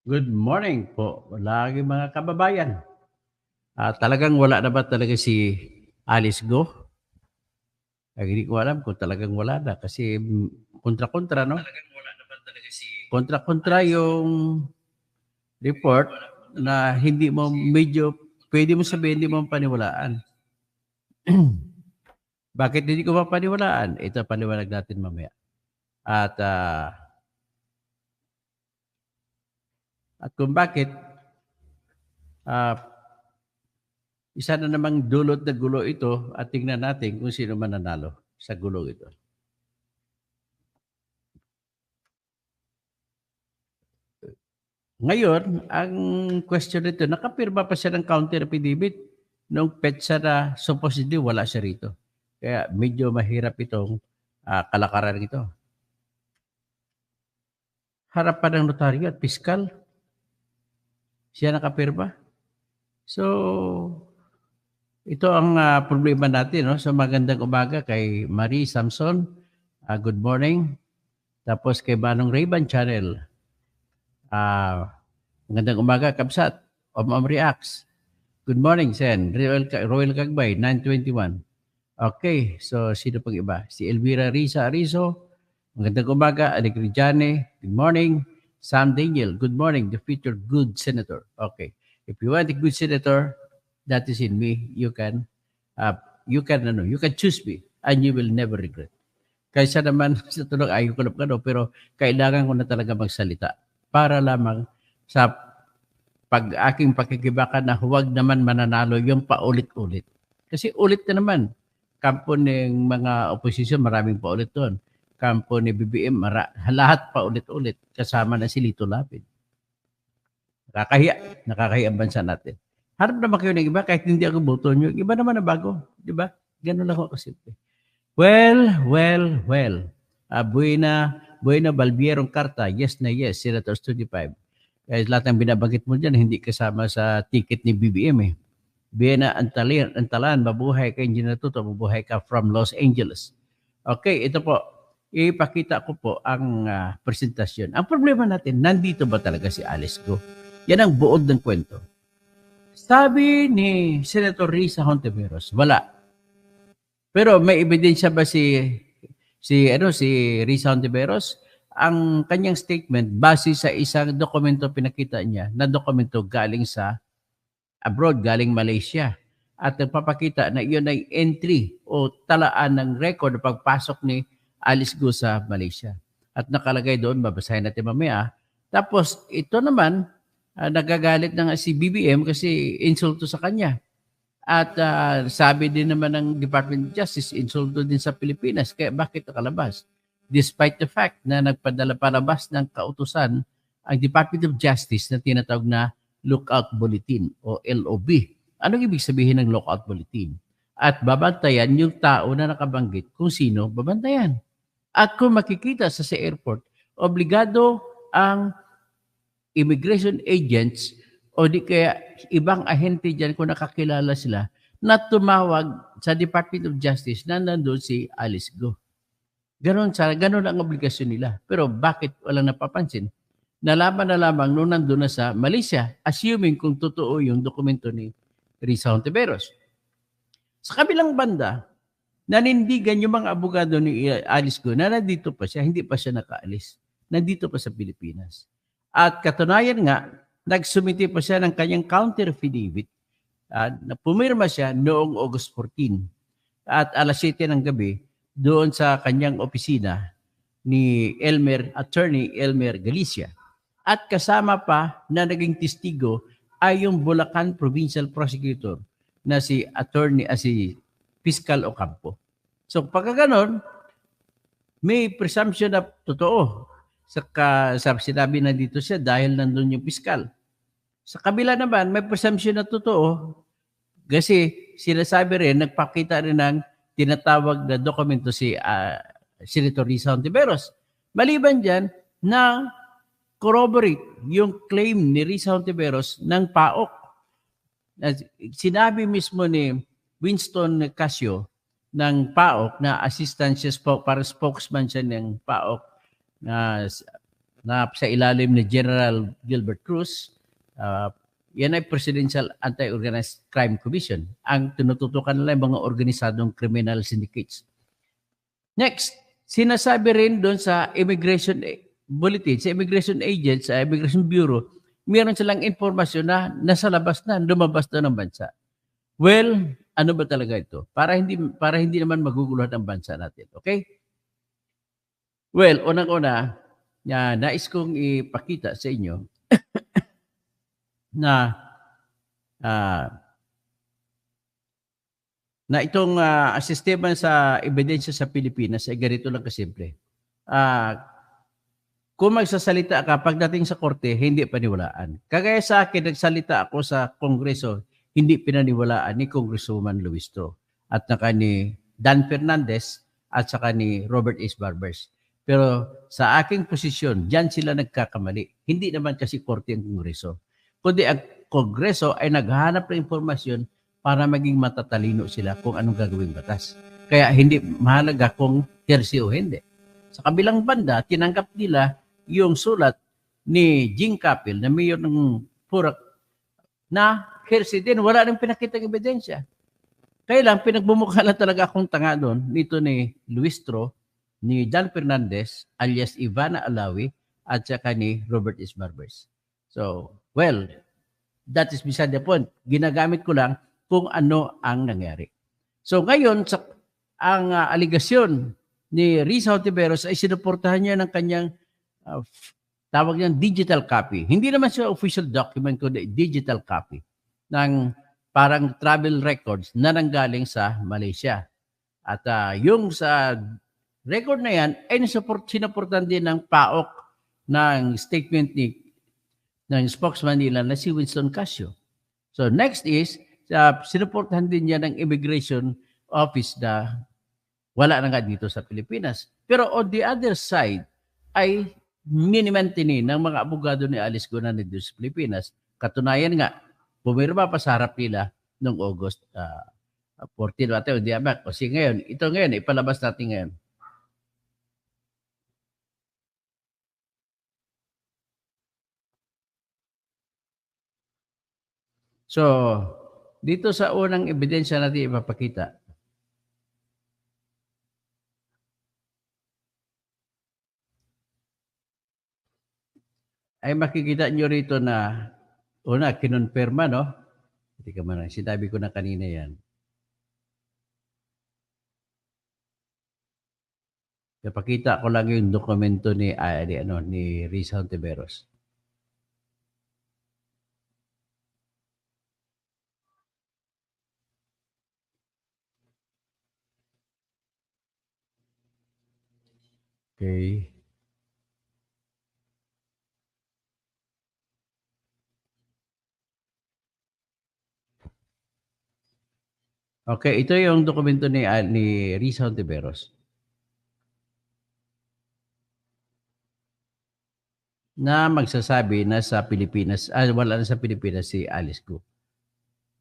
Good morning po, lagi mga kababayan. Talagang wala na ba talaga si Alice Go? Hindi ko alam kung talagang wala na kasi kontra-kontra 'no? Talagang wala naman talaga si Kontra-kontra Alice Go. yung Hindi report ko alam kung talagang na wala na hindi mo kasi medyo puwede mo sabihin hindi mo kontra-kontra yung paniwalaan. Bakit hindi ko mapaniwalaan? Ito paliwanag natin mamaya. At, at kung bakit, ah, isa na namang dulot na gulo ito at tingnan natin kung sino mananalo sa gulo ito. Ngayon, ang question nito, nakapirma pa siya ng counter affidavit nung petsa na supposedly wala siya rito. Kaya medyo mahirap itong kalakaran ito. Harapan ng notaryo at piskal, siya nakapirma. So, ito ang problema natin. No? So, magandang umaga kay Marie Samson. Good morning. Tapos kay Manong Rayban Channel. Magandang umaga, Kabsat. Om Reacts. Good morning, Sen. Royal Cagbay, 921. Okay, so sino pang iba? Si Elvira Risa Arizo. Magandang umaga, Alegriane. Good morning. Sam Daniel. Good morning, the future good senator. Okay. If you want a good senator, that is in me. Uh, you can choose me and you will never regret. Kaysa naman sa tulong ayaw ko na pero kailangan ko na talaga magsalita para lamang sa aking pakikibaka na huwag naman mananalo yung paulit-ulit. Kasi ulit na naman. Kampo ng mga oposisyon, maraming paulit doon. Kampo ni BBM, lahat paulit-ulit. Kasama na si Lito Lapid. Nakakahiya ang bansa natin. Harap naman kayo ng iba, kahit hindi ako boto nyo, iba naman na bago. Di ba? Ganun lang ako kasimple. Well. Buena Balbierong Carta, yes na yes, Senator 25. Kahit lahat ng binabanggit mo dyan, hindi kasama sa ticket ni BBM eh. Buena Antalan, mabuhay ka, Engineer Tuto, mabuhay ka from Los Angeles. Okay, ito po. Ipakita ko po ang presentasyon. Ang problema natin, nandito ba talaga si Alice Go? Yan ang buod ng kwento. Sabi ni Senator Risa Hontiveros, wala. Pero may ebidensya ba si Risa Hontiveros? Ang kanyang statement base sa isang dokumento pinakita niya na dokumento galing sa abroad, galing Malaysia. At nagpapakita na iyon ay entry o talaan ng record ng pagpasok ni Alice Go sa Malaysia. At nakalagay doon, babasahin natin mamaya. Tapos ito naman, nagagalit na nga si BBM kasi insulto sa kanya. At sabi din naman ng Department of Justice, insulto din sa Pilipinas. Kaya bakit nakalabas? Despite the fact na nagpadala palabas ng kautusan ang Department of Justice na tinatawag na Lookout Bulletin o LOB. Anong ibig sabihin ng Lookout Bulletin? At babantayan yung tao na nakabanggit kung sino babantayan. At kung makikita sa airport, obligado ang immigration agents o di kaya ibang ahente dyan kung nakakilala sila na tumawag sa Department of Justice na nandun si Alice Go. Ganon ang obligasyon nila. Pero bakit walang napapansin? Nalaman na lamang nung nandun na sa Malaysia, assuming kung totoo yung dokumento ni Risa Hontiveros. Sa kabilang banda, nanindigan yung mga abogado ni Alice Go na nandito pa siya, hindi pa siya nakaalis. Nandito pa sa Pilipinas. At katunayan nga, nagsumite pa siya ng kanyang counter affidavit na pumirma siya noong August 14 at alas 7 ng gabi doon sa kanyang opisina ni Attorney Elmer Galicia. At kasama pa na naging testigo ay yung Bulacan Provincial Prosecutor na si Fiscal Ocampo. So pagka ganon, may presumption na totoo sa sinabi na dito siya dahil nandun yung piskal. Sa kabila naman, may presumption na totoo kasi sinasabi rin, nagpakita rin ng tinatawag na dokumento si Senator Risa Hontiveros. Maliban dyan na corroborate yung claim ni Risa Hontiveros ng PAOK. Sinabi mismo ni Winston Casio ng PAOK na assistant siya para spokesman siya ng PAOK na na sa ilalim ni General Gilbert Cruz. Yan ay Presidential Anti-Organized Crime Commission. Ang tinututukan nila yung mga organisadong criminal syndicates. Next, sinasabi rin doon sa Immigration Bulletin, sa Immigration Agents, sa Immigration Bureau, meron silang informasyon na nasa labas na, lumabas na ng bansa. Well, ano ba talaga ito? Para hindi naman maguguluhan ang bansa natin. Okay? Well, unang-una, nais kong ipakita sa inyo na itong sistema sa ebidensya sa Pilipinas ay ganito lang kasimple. Kung magsasalita ka pagdating sa korte, hindi paniwalaan. Kagaya sa akin, nagsalita ako sa Kongreso, hindi pinaniwalaan ni Congresswoman Luistro at saka ni Dan Fernandez at saka ni Robert S. Barbers. Pero sa aking posisyon, diyan sila nagkakamali. Hindi naman kasi korte ang Kongreso. Kundi ang Kongreso ay naghahanap ng impormasyon para maging matatalino sila kung anong gagawing batas. Kaya hindi mahalaga kung hersey o hindi. Sa kabilang banda, tinanggap nila yung sulat ni Jing Capil na mayor ng Purak na hersey din. Wala nang pinakitang ebidensya. Kaya lang, pinagbumukha lang talaga akong tanga doon nito ni Luistro, ni Dan Fernandez, alias Ivana Alawi, at saka ni Robert S. Barbers. So, well, that is beside the point. Ginagamit ko lang kung ano ang nangyari. So, ngayon, ang aligasyon ni Risa Hontiveros ay sinuportahan niya ng kanyang tawag niyang digital copy. Hindi naman siya official document, kundi digital copy ng parang travel records na nanggaling sa Malaysia. At yung sa record na yan ay sinuportahan din ng PAOK ng statement ng spokesman nila na si Winston Casio. So next is, sinuportahan din niya ng immigration office na wala na nga dito sa Pilipinas. Pero on the other side, ay mini-maintain ng mga abogado ni Alice Go na dito sa Pilipinas. Katunayan nga, pumirma pa sa harap nila noong August 14. Kasi ngayon, ito ngayon, ipalabas natin ngayon. So, dito sa unang ebidensya natin ipapakita. Ay makikita nyo rito na una, kinonfirma, no? Hindi ka man, sinabi ko na kanina yan. Napakita ko lang yung dokumento ni Risa Hontiveros. Okay. Okay, ito yung dokumento ni Risa Hontiveros. Na magsasabi na sa Pilipinas, wala na sa Pilipinas si Alice Go.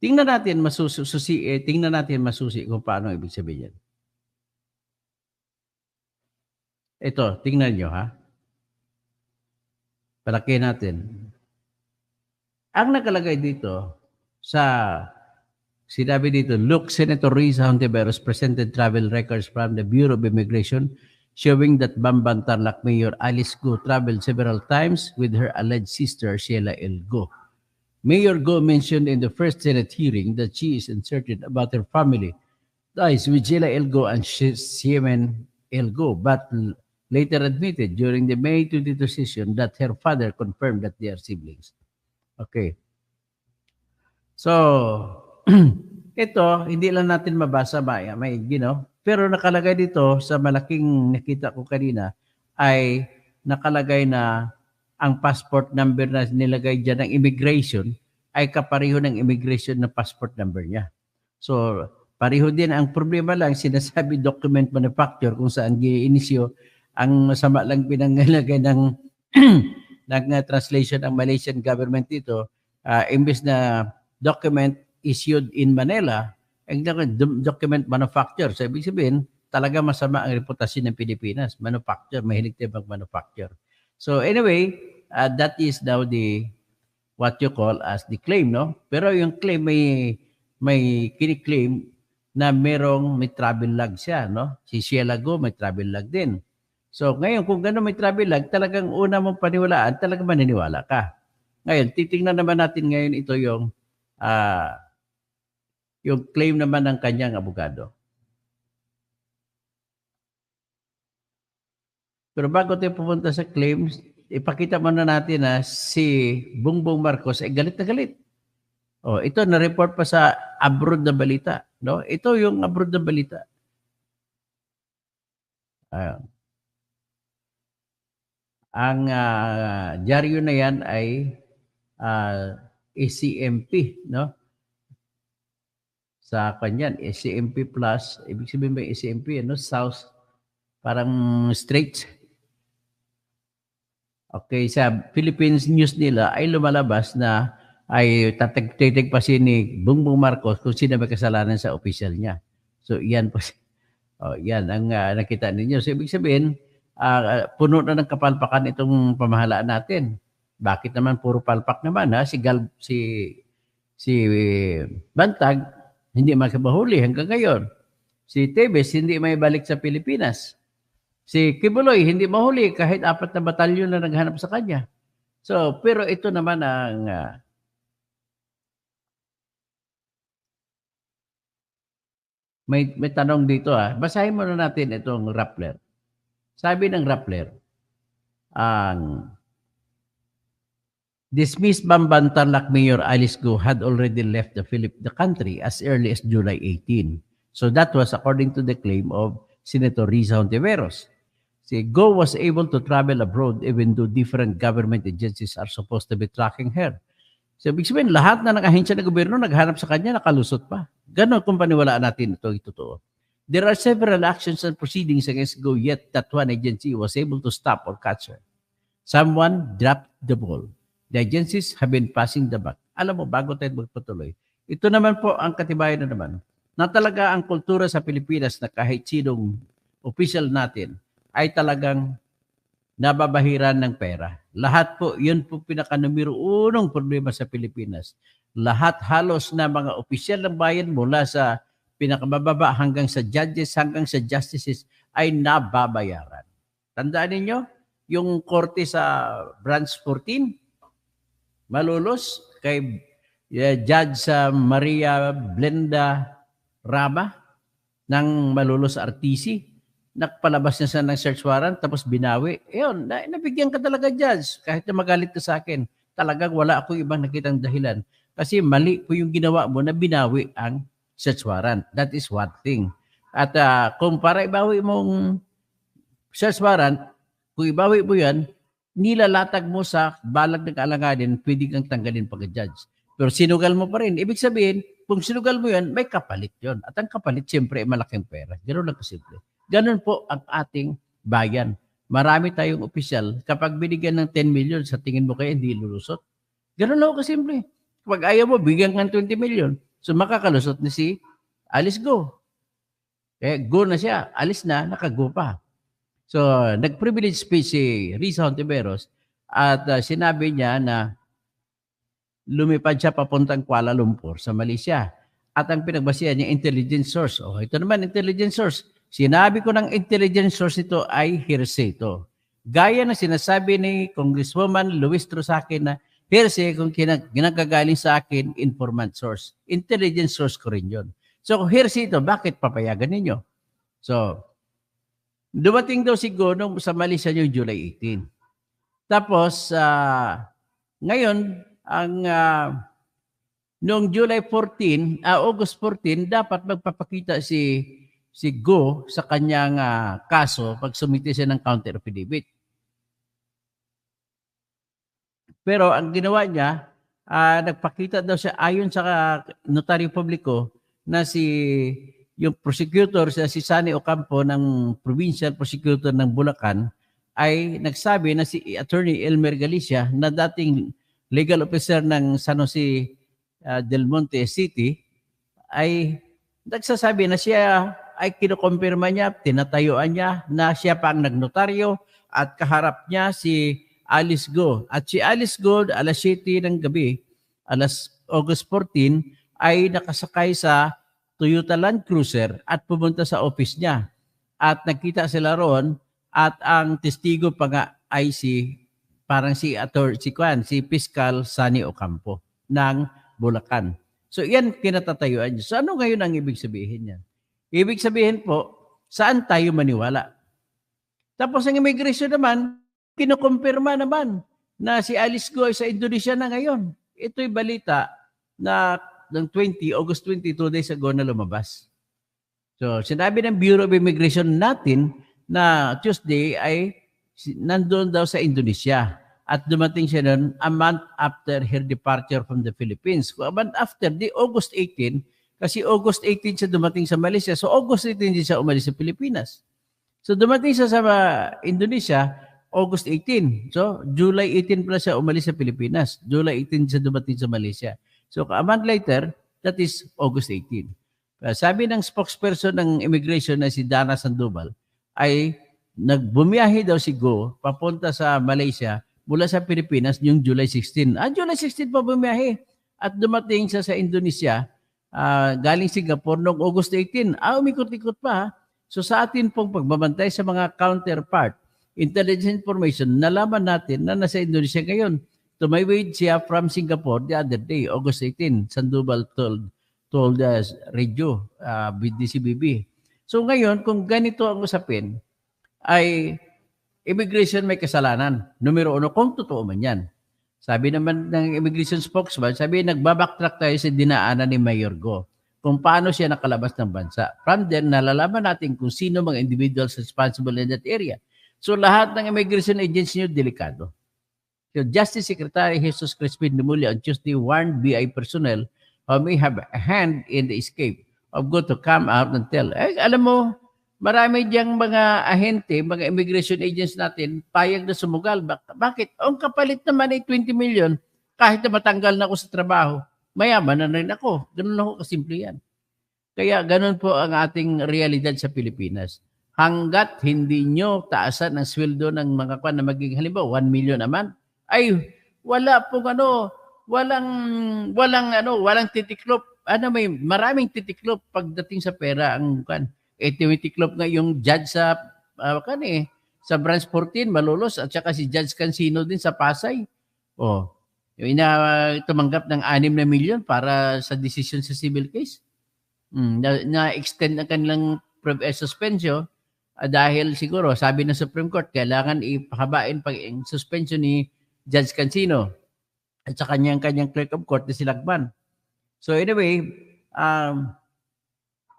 Tingnan natin masusi kung paano ibig sabihin yan. Ito, tingnan nyo ha. Palaki natin. Ang nakalagay dito sinabi dito, look, Senator Risa Hontiveros presented travel records from the Bureau of Immigration showing that Bamban Tarlac Mayor Alice Go traveled several times with her alleged sister, Sheila L. Go. Mayor Go mentioned in the first Senate hearing that she is uncertain about her family ties with Sheila L. Go and Siemen L. Go, but later admitted during the May 22 session that her father confirmed that they are siblings. Okay. So, ito, hindi lang natin mabasa, pero nakalagay dito sa malaking nakita ko kanina ay nakalagay na ang passport number na nilagay dyan ng immigration ay kapareho ng immigration na passport number niya. So, pareho din. Ang problema lang, sinasabi document manufacturer kung saan giinisyo. Ang masama lang pinangalagay ng translation ng Malaysian government dito, imbes na document issued in Manila, ang document manufacturer. So, ibig sabihin, talaga masama ang reputasyon ng Pilipinas. Manufacturer, mahilig tayo mag-manufacture. So anyway, that is now what you call as the claim, no? Pero yung claim may kini-claim na may travel log siya, no? Si Sheila Go may travel log din. So ngayon kung gano'n may travel log, talagang una mong paniwalaan, talagang maniniwala ka. Ngayon, titingnan naman natin ngayon ito yung claim naman ng kanyang abogado. Pero bago tayo pupunta sa claims, ipakita muna natin na si Bongbong Marcos ay galit na galit. Oh, ito na-report pa sa abroad na balita, no? Ito yung abroad na balita. Ang dyaryo na yan ay ACMP, no? Sa kanyan, ACMP Plus, ibig sabihin ba ACMP, ano? South, parang Straits. Okay, sa Philippines News nila ay lumalabas na ay titig pa si ni Bongbong Marcos kung sino may kasalanan sa official niya. So, yan po. Yan ang nakita ninyo. So, ibig sabihin, puno na ng kapalpakan itong pamahalaan natin. Bakit naman puro palpak naman? Ha? Si Bantag, hindi makabahuli hanggang ngayon. Si Tebes, hindi may balik sa Pilipinas. Si Kibuloy, hindi mahuli kahit 4 na batalyon na naghanap sa kanya. So, pero ito naman ang may tanong dito. Basahin muna natin itong Rappler. Sabi ng Rappler, ang dismissed Bambantarlac Mayor Alice Go had already left the country as early as July 18. So that was according to the claim of Senator Risa Hontiveros. Si Go was able to travel abroad even though different government agencies are supposed to be tracking her. So, ibig sabihin, lahat na ng ahensya ng gobyerno naghanap sa kanya, nakalusot pa. Ganon kung paniwalaan natin ito totoo. There are several actions and proceedings against Go, yet that one agency was able to stop or catch her. Someone dropped the ball. The agencies have been passing the buck. Alam mo, bago tayo magpatuloy, ito naman po ang katibayan na naman, na talaga ang kultura sa Pilipinas na kahit sinong official natin, ay talagang nababahiran ng pera. Lahat po, yun po pinaka-numero unong problema sa Pilipinas. Lahat halos na mga opisyal ng bayan mula sa pinakabababa hanggang sa judges, hanggang sa justices ay nababayaran. Tandaan ninyo, yung korte sa Branch 14, Malolos, kay Judge Maria Blenda Raba ng Malolos RTC, nakpalabas niya sa ng search warrant tapos binawi. Ayun, nabigyan ka talaga, Judge. Kahit na magalit ka sa akin, talagang wala akong ibang nakitang dahilan. Kasi mali po yung ginawa mo na binawi ang search warrant. That is one thing. At kung para ibawi mong search warrant, kung ibawi mo yan, nilalatag mo sa balag ng alanganin, pwede kang tanggalin pagka-judge. Pero sinugal mo pa rin. Ibig sabihin, kung sinugal mo yan, may kapalit yon. At ang kapalit, siyempre, ay malaking pera. Ganoon lang kasimple. Ganon po ang ating bayan. Marami tayong opisyal. Kapag binigyan ng 10 million, sa tingin mo kaya hindi lulusot? Ganon lang kasimple. Kapag ayaw mo, bigyan ka ng 20 million. So makakalusot na si Alice Go. Go na siya. Alice na, nakago pa. So nag-privilege speech si Risa Hontiveros at sinabi niya na lumipad siya papuntang Kuala Lumpur sa Malaysia. At ang pinagbasihan niya, intelligence source. Ito naman, intelligence source. Sinabi ko ng intelligence source ito ay hearsay ito. Gaya na sinasabi ni Congresswoman Luis Trosake na hearsay kung ginagagaling sa akin, informant source. Intelligence source ko rin yun. So hearsay ito, bakit papayagan ninyo? So, dumating daw si Go sa Malaysia yung July 18. Tapos, ngayon, noong July 14, August 14, dapat magpapakita si Go sa kanyang kaso pag sumite siya ng counter affidavit. Pero ang ginawa niya, nagpakita daw siya ayon sa notaryo publiko na yung prosecutor, si Sani Ocampo ng provincial prosecutor ng Bulacan, ay nagsabi na si Attorney Elmer Galicia na dating legal officer ng San Jose del Monte City ay nagsasabi na siya ay kinukumpirma niya, tinatayuan niya na siya pa ang nagnotaryo at kaharap niya si Alice Go. At si Alice Go, alas 7 ng gabi, August 14, ay nakasakay sa Toyota Land Cruiser at pumunta sa office niya. At nakita sila roon at ang testigo pa nga ay si Fiscal Sunny Ocampo ng Bulacan. So yan kinatatayuan niya. So ano ngayon ang ibig sabihin niyan? Ibig sabihin po, saan tayo maniwala? Tapos ang immigration naman, kinukumpirma naman na si Alice Go ay sa Indonesia na ngayon. Ito'y balita na ng August 22 days ago na lumabas. So sinabi ng Bureau of Immigration natin na Tuesday ay nandoon daw sa Indonesia. At dumating siya noon a month after her departure from the Philippines. A month after, di August 18, kasi August 18 siya dumating sa Malaysia. So August 18 din siya umalis sa Pilipinas. So dumating siya sa Indonesia, August 18. So July 18 pala siya umalis sa Pilipinas. July 18 siya dumating sa Malaysia. So a month later, that is August 18. Sabi ng spokesperson ng immigration na si Dana Sandoval, ay nagbumiyahe daw si Go papunta sa Malaysia mula sa Pilipinas yung July 16. July 16 pa bumiyahe. At dumating siya sa Indonesia, galing Singapore noong August 18. Umikot-ikot pa. So sa atin pong pagbabantay sa mga counterpart, intelligence information, nalaman natin na nasa Indonesia ngayon. Tumaywid siya from Singapore the other day, August 18. Sandoval told us radio with DCBB. So ngayon, kung ganito ang usapin, ay immigration may kasalanan. Numero 1, kung totoo man yan. Sabi naman ng immigration spokesman, nagbabacktrack tayo sa dinaanan ni Mayor Go kung paano siya nakalabas ng bansa. From then, nalalaman natin kung sino mga individuals responsible in that area. So lahat ng immigration agency nyo, delikado. So Justice Secretary Jesus Crispin Dumulya on Tuesday warned BI personnel who may have a hand in the escape of Go to come out and tell. Alam mo, marami diyang mga ahente, mga immigration agents natin, payag na sumugal. Bakit? Ang kapalit naman ay 20 million, kahit na matanggal na ako sa trabaho, mayaman na rin ako. Ganun lang ako kasimple yan. Kaya ganun po ang ating realidad sa Pilipinas. Hanggat hindi nyo taasan ang sweldo ng mga kwan na magiging halimbawa 1 million naman, ay wala pong walang titiklop. May maraming titiklop pagdating sa pera ang kwan. Titiklop nga yung judge sa sa branch 14 Malolos at saka si Judge Cancino din sa Pasay. Yung tumanggap ng 6 na milyon para sa decision sa civil case. Na-extend ang kanilang suspension dahil siguro sabi ng Supreme Court kailangan ipahabain pag suspension ni Judge Cancino at sa kanyang clerk of court na si Lagban. So anyway,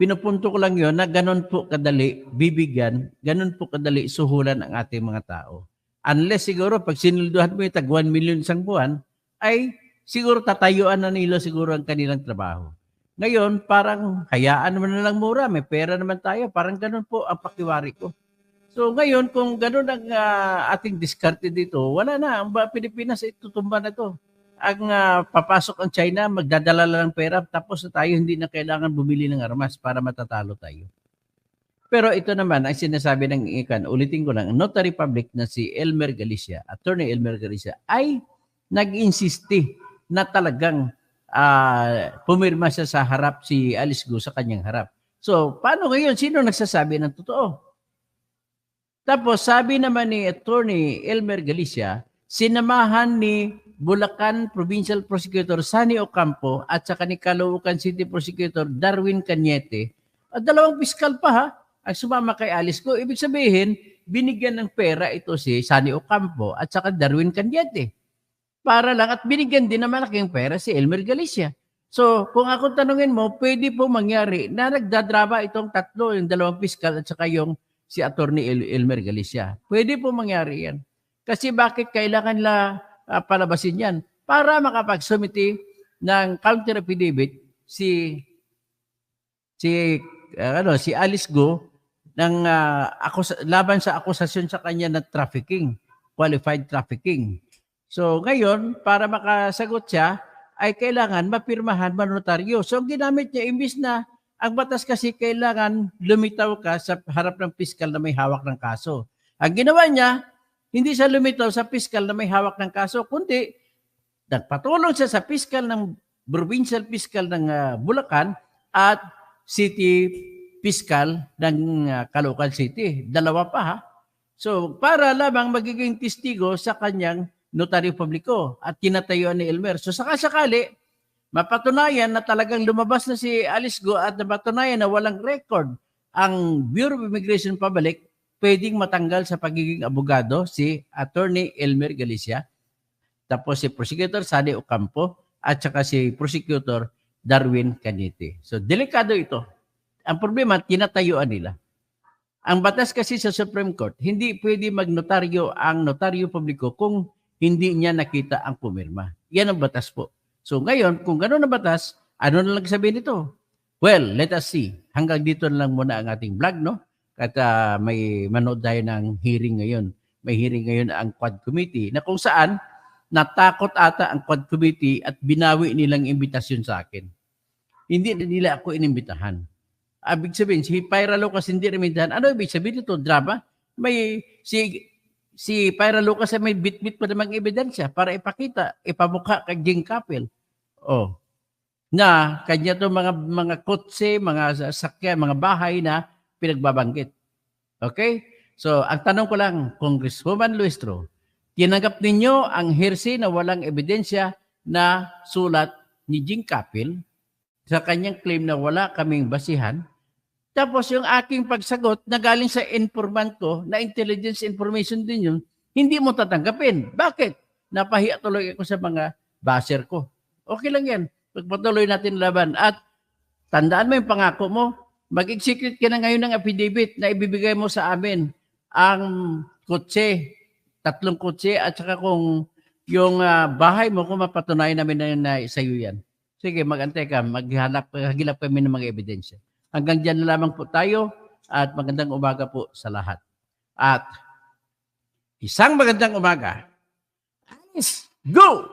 pinupunto ko lang yon na ganun po kadali bibigyan, ganun po kadali suhulan ang ating mga tao. Unless siguro pag sinulduhan mo yung tag 1 million isang buwan, ay siguro tatayuan na nila siguro ang kanilang trabaho. Ngayon, parang hayaan mo na lang mura, may pera naman tayo. Parang ganun po ang pakiwari ko. So ngayon, kung ganun ang ating diskarte dito, wala na. Ang Pilipinas ay tutumba na to. Ang papasok ang China, magdadala lang ng pera, tapos na tayo hindi na kailangan bumili ng armas para matatalo tayo. Pero ito naman, ang sinasabi ng ikan, ulitin ko lang, Notary Public na si Elmer Galicia, Attorney Elmer Galicia, ay nag-insiste na talagang pumirma siya sa harap si Alice Go sa kanyang harap. So, paano ngayon? Sino nagsasabi ng totoo? Tapos, sabi naman ni Attorney Elmer Galicia, sinamahan ni Bulacan Provincial Prosecutor Sunny Ocampo at saka ni Caloocan City Prosecutor Darwin Cañete at dalawang piskal pa ang sumama kay Alice Go. Ibig sabihin, binigyan ng pera ito si Sunny Ocampo at saka Darwin Cañete. Para lang at binigyan din na malaking pera si Elmer Galicia. So, kung ako tanungin mo, pwede po mangyari na nagdadrama itong tatlo, yung dalawang piskal at saka yung si Attorney Elmer Galicia. Pwede po mangyari yan. Kasi bakit kailangan palabasin yan? Para makapagsumiti ng counter affidavit si Alice Go ng laban sa akusasyon sa kanya na trafficking, qualified trafficking. So ngayon, para makasagot siya, ay kailangan mapirmahan manotaryo. So ang ginamit niya, imbis na ang batas kasi kailangan lumitaw ka sa harap ng piskal na may hawak ng kaso. Ang ginawa niya, Hindi siya lumitaw sa piskal na may hawak ng kaso, kundi nagpatulong siya sa piskal ng provincial piskal ng Bulacan at city piskal ng Caloocan City. Dalawa pa ha. So para lamang magiging testigo sa kanyang notaryo publiko at tinatayuan ni Elmer. So sakasakali, mapatunayan na talagang lumabas na si Alice Go at mapatunayan na walang record ang Bureau of Immigration pabalik, pwedeng matanggal sa pagiging abogado si Attorney Elmer Galicia, tapos si Prosecutor Sadi Ocampo, at saka si Prosecutor Darwin Canete. So, delikado ito. Ang problema, tinatayuan nila. Ang batas kasi sa Supreme Court, hindi pwede magnotaryo ang notaryo publiko kung hindi niya nakita ang pumirma. Yan ang batas po. So, ngayon, kung gano'n ang batas, ano na lang sabihin nito? Well, let us see. Hanggang dito na lang muna ang ating vlog, no? At may manood tayo ng hearing ngayon. May hearing ngayon ang Quad Committee na kung saan natakot ata ang Quad Committee at binawi nilang imbitasyon sa akin. Hindi nila ako inimbitahan. Ibig sabihin, si Pyra Lucas hindi inimbitahan. Ano ibig sabihin ito? Drama? May si Pyra Lucas ay may bit-bit pa namang ebidensya para ipakita, ipamukha kay Jing Capel. Oh. Na kanya to mga kotse, mga sasakyan, mga bahay na pinagbabanggit. Okay? So, ang tanong ko lang, Congresswoman Luistro, tinanggap ninyo ang hearsay na walang ebidensya na sulat ni Jing Capel sa kanyang claim na wala kaming basihan. Tapos yung aking pagsagot na galing sa informant ko, na intelligence information din yun, hindi mo tatanggapin. Bakit? Napahiya tuloy ako sa mga baser ko. Okay lang yan. Pagpatuloy natin laban. At tandaan mo yung pangako mo, mag-execute ka na ngayon ng affidavit na ibibigay mo sa amin ang kotse, 3 kotse, at saka kung yung bahay mo, kung mapatunayan namin na sa iyo yan. Sige, mag-antay ka, hagilap kami ng mga ebidensya. Hanggang dyan na lamang po tayo at magandang umaga po sa lahat. At isang magandang umaga. Let's go!